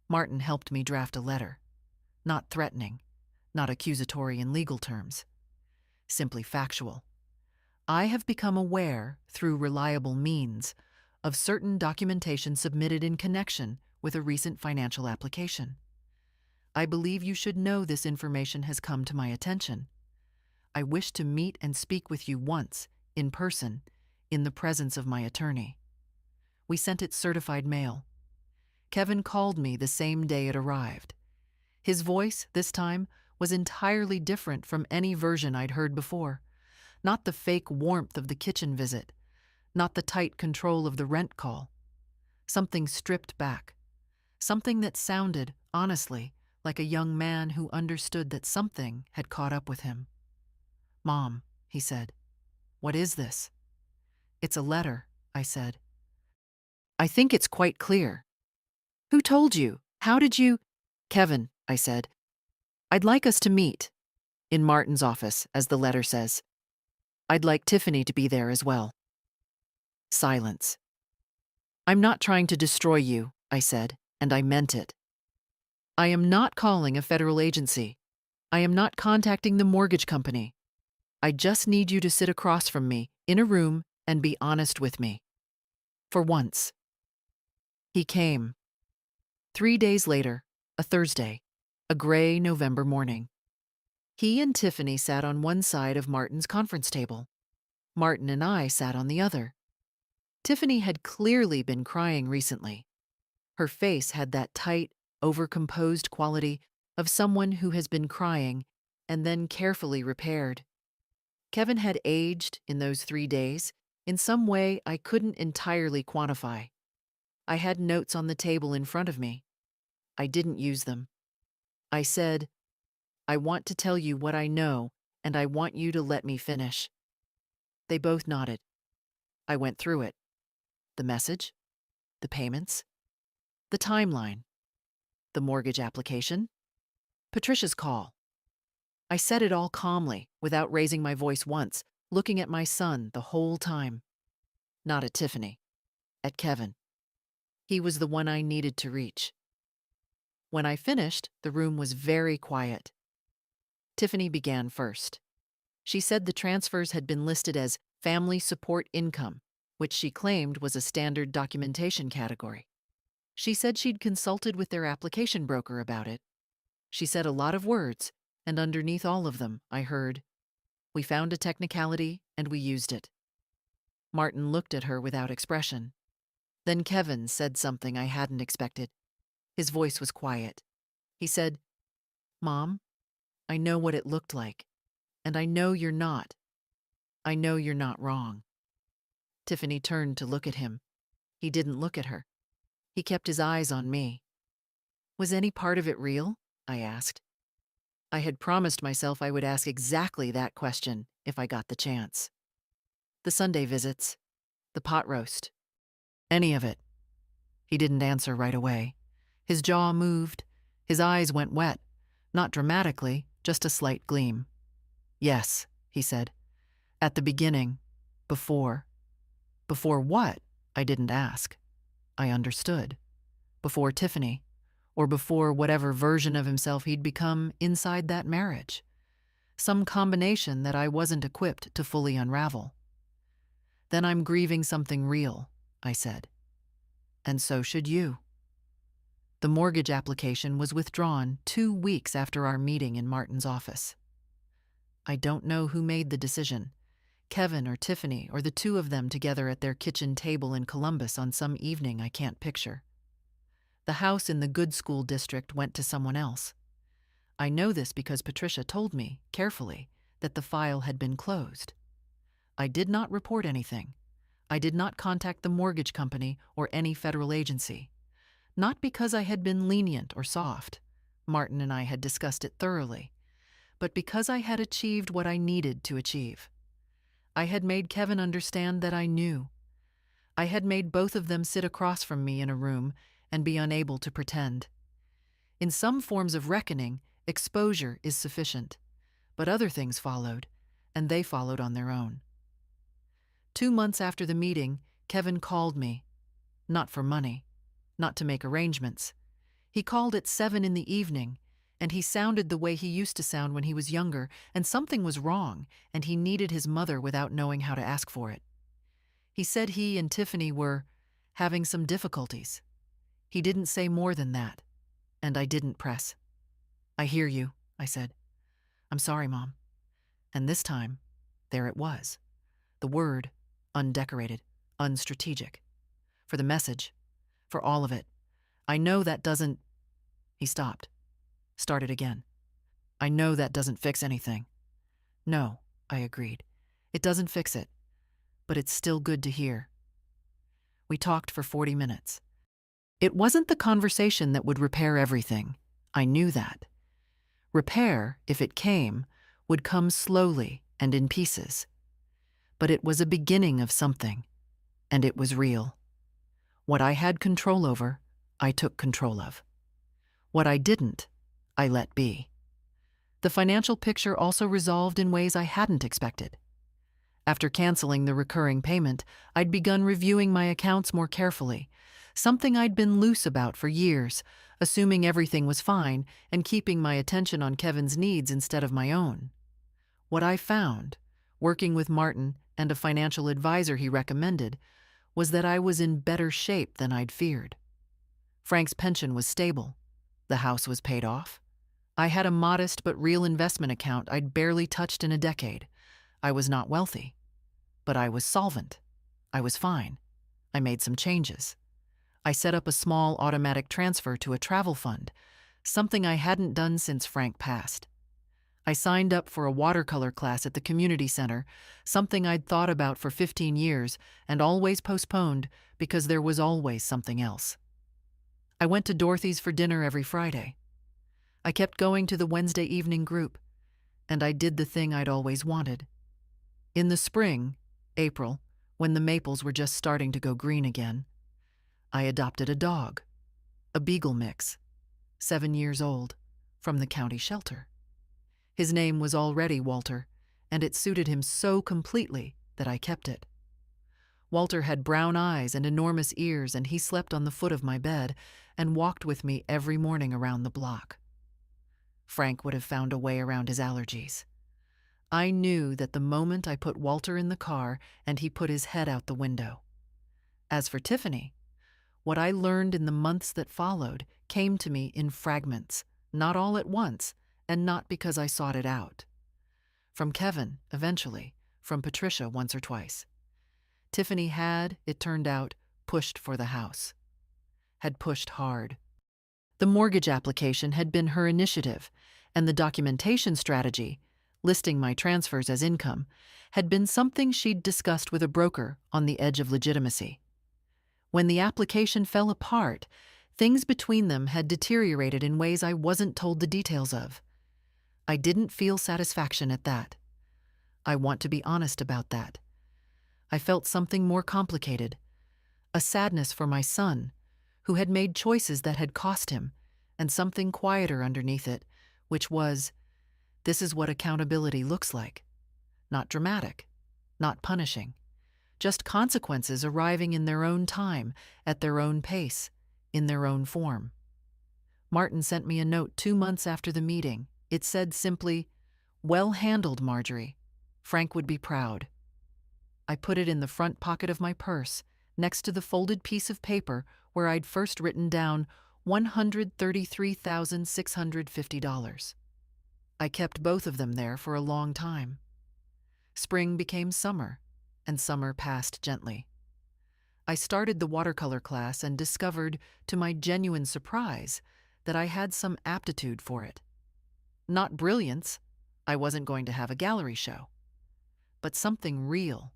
Martin helped me draft a letter. Not threatening, not accusatory in legal terms. Simply factual. I have become aware, through reliable means, of certain documentation submitted in connection with a recent financial application. I believe you should know this information has come to my attention. I wish to meet and speak with you once, in person, in the presence of my attorney. We sent it certified mail. Kevin called me the same day it arrived. His voice, this time, was entirely different from any version I'd heard before. Not the fake warmth of the kitchen visit, not the tight control of the rent call. Something stripped back. Something that sounded, honestly, like a young man who understood that something had caught up with him. "Mom," he said, "what is this?" "It's a letter," I said. "I think it's quite clear." "Who told you? How did you—" "Kevin," I said. "I'd like us to meet. In Martin's office, as the letter says. I'd like Tiffany to be there as well." Silence. "I'm not trying to destroy you," I said, and I meant it. "I am not calling a federal agency. I am not contacting the mortgage company. I just need you to sit across from me, in a room, and be honest with me. For once." He came. 3 days later, a Thursday, a gray November morning. He and Tiffany sat on one side of Martin's conference table. Martin and I sat on the other. Tiffany had clearly been crying recently. Her face had that tight, overcomposed quality of someone who has been crying and then carefully repaired. Kevin had aged in those 3 days in some way I couldn't entirely quantify. I had notes on the table in front of me. I didn't use them. I said, "I want to tell you what I know, and I want you to let me finish." They both nodded. I went through it. The message, the payments, the timeline, the mortgage application, Patricia's call. I said it all calmly, without raising my voice once, looking at my son the whole time. Not at Tiffany. At Kevin. He was the one I needed to reach. When I finished, the room was very quiet. Tiffany began first. She said the transfers had been listed as family support income, which she claimed was a standard documentation category. She said she'd consulted with their application broker about it. She said a lot of words, and underneath all of them, I heard, "We found a technicality, and we used it." Martin looked at her without expression. Then Kevin said something I hadn't expected. His voice was quiet. He said, "Mom, I know what it looked like, and I know you're not. I know you're not wrong. Tiffany turned to look at him. He didn't look at her. He kept his eyes on me. Was any part of it real? I asked. I had promised myself I would ask exactly that question if I got the chance. The Sunday visits, the pot roast, any of it. He didn't answer right away. His jaw moved. His eyes went wet. Not dramatically, just a slight gleam. Yes, he said. At the beginning. Before. Before what? I didn't ask. I understood. Before Tiffany. Or before whatever version of himself he'd become inside that marriage. Some combination that I wasn't equipped to fully unravel. Then I'm grieving something real, I said. And so should you. The mortgage application was withdrawn 2 weeks after our meeting in Martin's office. I don't know who made the decision, Kevin or Tiffany or the two of them together at their kitchen table in Columbus on some evening I can't picture. The house in the good school district went to someone else. I know this because Patricia told me, carefully, that the file had been closed. I did not report anything. I did not contact the mortgage company or any federal agency. Not because I had been lenient or soft. Martin and I had discussed it thoroughly. But because I had achieved what I needed to achieve. I had made Kevin understand that I knew. I had made both of them sit across from me in a room and be unable to pretend. In some forms of reckoning, exposure is sufficient. But other things followed, and they followed on their own. 2 months after the meeting, Kevin called me. Not for money. Not to make arrangements. He called at 7 in the evening, and he sounded the way he used to sound when he was younger, and something was wrong, and he needed his mother without knowing how to ask for it. He said he and Tiffany were having some difficulties. He didn't say more than that, and I didn't press. I hear you, I said. I'm sorry, Mom. And this time, there it was. The word, undecorated, unstrategic. For the message, for all of it. I know that doesn't... He stopped. Started again. I know that doesn't fix anything. No, I agreed. It doesn't fix it, but it's still good to hear. We talked for 40 minutes. It wasn't the conversation that would repair everything. I knew that. Repair, if it came, would come slowly and in pieces. But it was a beginning of something, and it was real. What I had control over, I took control of. What I didn't, I let be. The financial picture also resolved in ways I hadn't expected. After canceling the recurring payment, I'd begun reviewing my accounts more carefully, something I'd been loose about for years, assuming everything was fine and keeping my attention on Kevin's needs instead of my own. What I found, working with Martin and a financial advisor he recommended, was that I was in better shape than I'd feared. Frank's pension was stable. The house was paid off. I had a modest but real investment account I'd barely touched in a decade. I was not wealthy, but I was solvent. I was fine. I made some changes. I set up a small automatic transfer to a travel fund, something I hadn't done since Frank passed. I signed up for a watercolor class at the community center, something I'd thought about for 15 years and always postponed because there was always something else. I went to Dorothy's for dinner every Friday. I kept going to the Wednesday evening group, and I did the thing I'd always wanted. In the spring, April, when the maples were just starting to go green again, I adopted a dog, a beagle mix, 7 years old, from the county shelter. His name was already Walter, and it suited him so completely that I kept it. Walter had brown eyes and enormous ears, and he slept on the foot of my bed and walked with me every morning around the block. Frank would have found a way around his allergies. I knew that the moment I put Walter in the car and he put his head out the window. As for Tiffany, what I learned in the months that followed came to me in fragments, not all at once, and not because I sought it out. From Kevin, eventually, from Patricia once or twice. Tiffany had, it turned out, pushed for the house. Had pushed hard. The mortgage application had been her initiative, and the documentation strategy, listing my transfers as income, had been something she'd discussed with a broker on the edge of legitimacy. When the application fell apart, things between them had deteriorated in ways I wasn't told the details of. I didn't feel satisfaction at that. I want to be honest about that. I felt something more complicated, a sadness for my son, who had made choices that had cost him, and something quieter underneath it, which was, this is what accountability looks like. Not dramatic, not punishing, just consequences arriving in their own time, at their own pace, in their own form. Martin sent me a note 2 months after the meeting. It said simply, "Well handled, Marjorie. Frank would be proud." I put it in the front pocket of my purse, next to the folded piece of paper where I'd first written down $133,650. I kept both of them there for a long time. Spring became summer, and summer passed gently. I started the watercolor class and discovered, to my genuine surprise, that I had some aptitude for it. Not brilliance, I wasn't going to have a gallery show, but something real.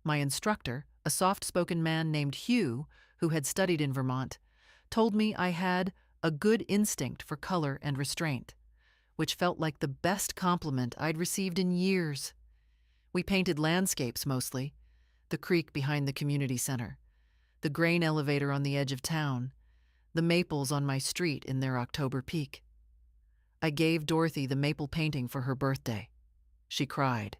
My instructor, a soft-spoken man named Hugh, who had studied in Vermont, told me I had a good instinct for color and restraint, which felt like the best compliment I'd received in years. We painted landscapes mostly, the creek behind the community center, the grain elevator on the edge of town, the maples on my street in their October peak. I gave Dorothy the maple painting for her birthday. She cried.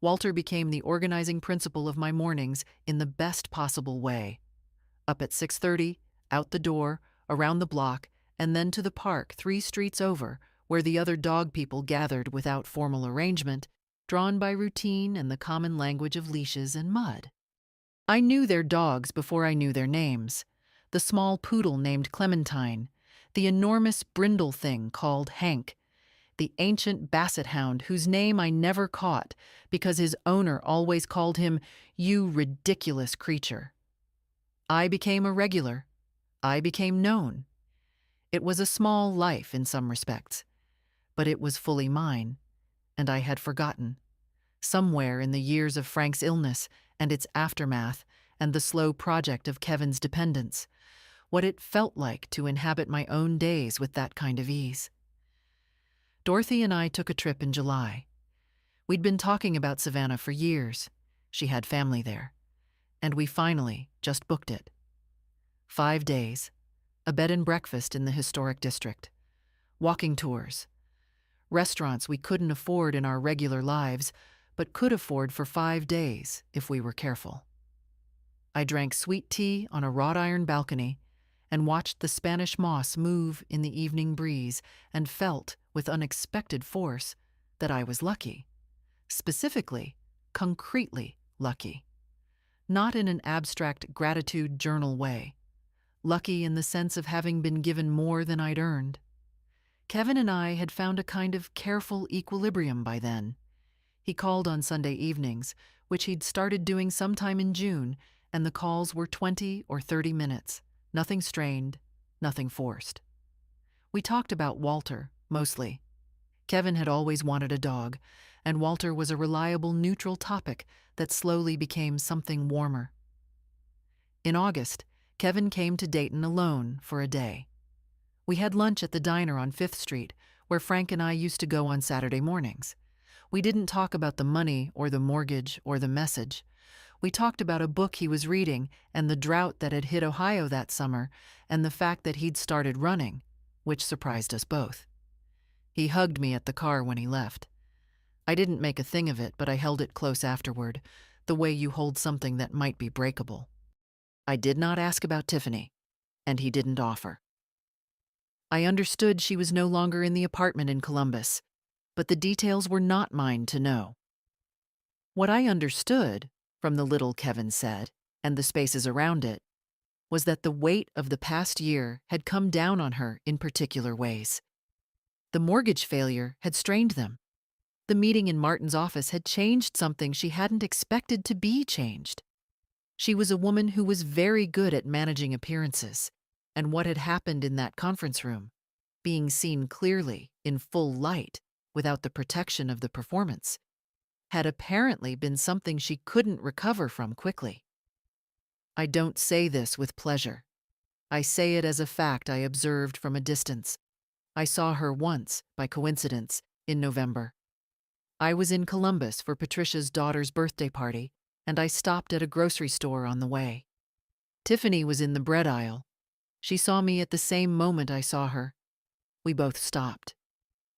Walter became the organizing principle of my mornings in the best possible way. Up at 6:30, out the door, around the block, and then to the park 3 streets over, where the other dog people gathered without formal arrangement, drawn by routine and the common language of leashes and mud. I knew their dogs before I knew their names. The small poodle named Clementine, the enormous brindle thing called Hank, the ancient basset hound whose name I never caught because his owner always called him, "You ridiculous creature." I became a regular. I became known. It was a small life in some respects, but it was fully mine, and I had forgotten, somewhere in the years of Frank's illness and its aftermath and the slow project of Kevin's dependence, what it felt like to inhabit my own days with that kind of ease. Dorothy and I took a trip in July. We'd been talking about Savannah for years. She had family there. And we finally just booked it. 5 days, a bed and breakfast in the historic district, walking tours, restaurants we couldn't afford in our regular lives, but could afford for 5 days if we were careful. I drank sweet tea on a wrought iron balcony and watched the Spanish moss move in the evening breeze and felt, with unexpected force, that I was lucky. Specifically, concretely lucky. Not in an abstract gratitude journal way. Lucky in the sense of having been given more than I'd earned. Kevin and I had found a kind of careful equilibrium by then. He called on Sunday evenings, which he'd started doing sometime in June, and the calls were 20 or 30 minutes. Nothing strained, nothing forced. We talked about Walter, mostly. Kevin had always wanted a dog, and Walter was a reliable neutral topic that slowly became something warmer. In August, Kevin came to Dayton alone for a day. We had lunch at the diner on 5th Street, where Frank and I used to go on Saturday mornings. We didn't talk about the money or the mortgage or the message. We talked about a book he was reading and the drought that had hit Ohio that summer and the fact that he'd started running, which surprised us both. He hugged me at the car when he left. I didn't make a thing of it, but I held it close afterward, the way you hold something that might be breakable. I did not ask about Tiffany, and he didn't offer. I understood she was no longer in the apartment in Columbus, but the details were not mine to know. What I understood, from the little Kevin said, and the spaces around it, was that the weight of the past year had come down on her in particular ways. The mortgage failure had strained them. The meeting in Martin's office had changed something she hadn't expected to be changed. She was a woman who was very good at managing appearances, and what had happened in that conference room, being seen clearly, in full light, without the protection of the performance, had apparently been something she couldn't recover from quickly. I don't say this with pleasure. I say it as a fact I observed from a distance. I saw her once, by coincidence, in November. I was in Columbus for Patricia's daughter's birthday party, and I stopped at a grocery store on the way. Tiffany was in the bread aisle. She saw me at the same moment I saw her. We both stopped.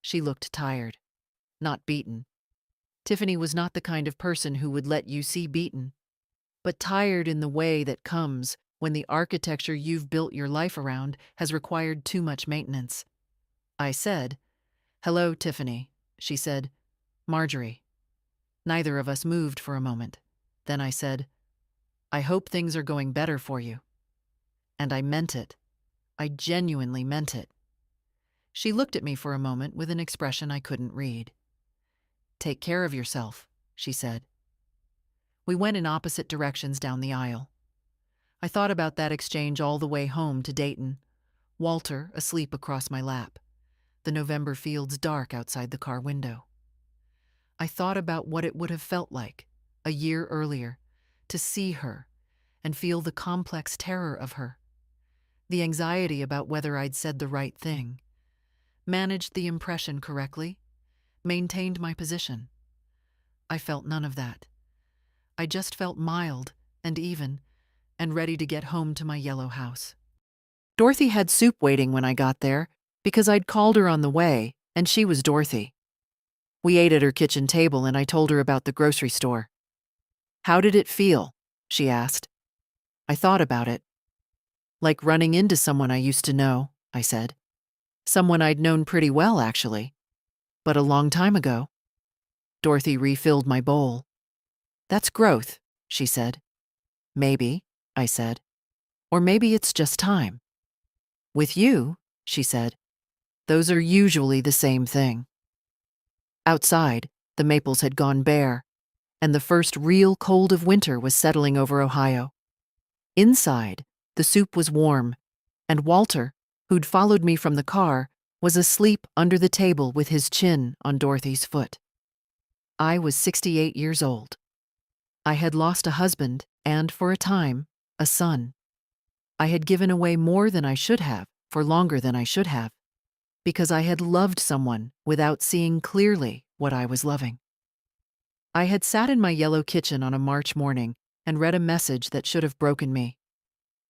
She looked tired, not beaten. Tiffany was not the kind of person who would let you see beaten, but tired in the way that comes when the architecture you've built your life around has required too much maintenance. I said, "Hello, Tiffany." She said, "Marjorie." Neither of us moved for a moment. Then I said, "I hope things are going better for you." And I meant it. I genuinely meant it. She looked at me for a moment with an expression I couldn't read. "Take care of yourself," she said. We went in opposite directions down the aisle. I thought about that exchange all the way home to Dayton, Walter asleep across my lap, the November fields dark outside the car window. I thought about what it would have felt like, a year earlier, to see her and feel the complex terror of her, the anxiety about whether I'd said the right thing, managed the impression correctly, maintained my position. I felt none of that. I just felt mild and even and ready to get home to my yellow house. Dorothy had soup waiting when I got there because I'd called her on the way, and she was Dorothy. We ate at her kitchen table and I told her about the grocery store. "How did it feel?" she asked. I thought about it. "Like running into someone I used to know," I said. "Someone I'd known pretty well, actually. But a long time ago." Dorothy refilled my bowl. "That's growth," she said. "Maybe," I said. "Or maybe it's just time." "With you," she said, "those are usually the same thing." Outside, the maples had gone bare, and the first real cold of winter was settling over Ohio. Inside, the soup was warm, and Walter, who'd followed me from the car, was asleep under the table with his chin on Dorothy's foot. I was 68 years old. I had lost a husband and, for a time, a son. I had given away more than I should have for longer than I should have, because I had loved someone without seeing clearly what I was loving. I had sat in my yellow kitchen on a March morning and read a message that should have broken me.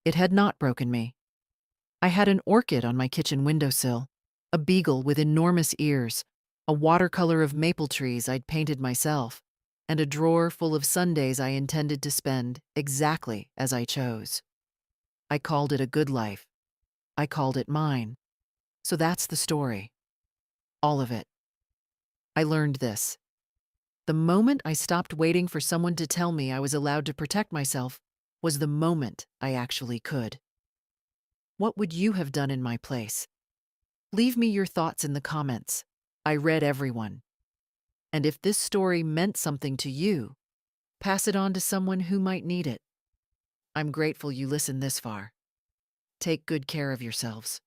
It had not broken me. I had an orchid on my kitchen windowsill, a beagle with enormous ears, a watercolor of maple trees I'd painted myself, and a drawer full of Sundays I intended to spend exactly as I chose. I called it a good life. I called it mine. So that's the story. All of it. I learned this. The moment I stopped waiting for someone to tell me I was allowed to protect myself was the moment I actually could. What would you have done in my place? Leave me your thoughts in the comments. I read everyone. And if this story meant something to you, pass it on to someone who might need it. I'm grateful you listened this far. Take good care of yourselves.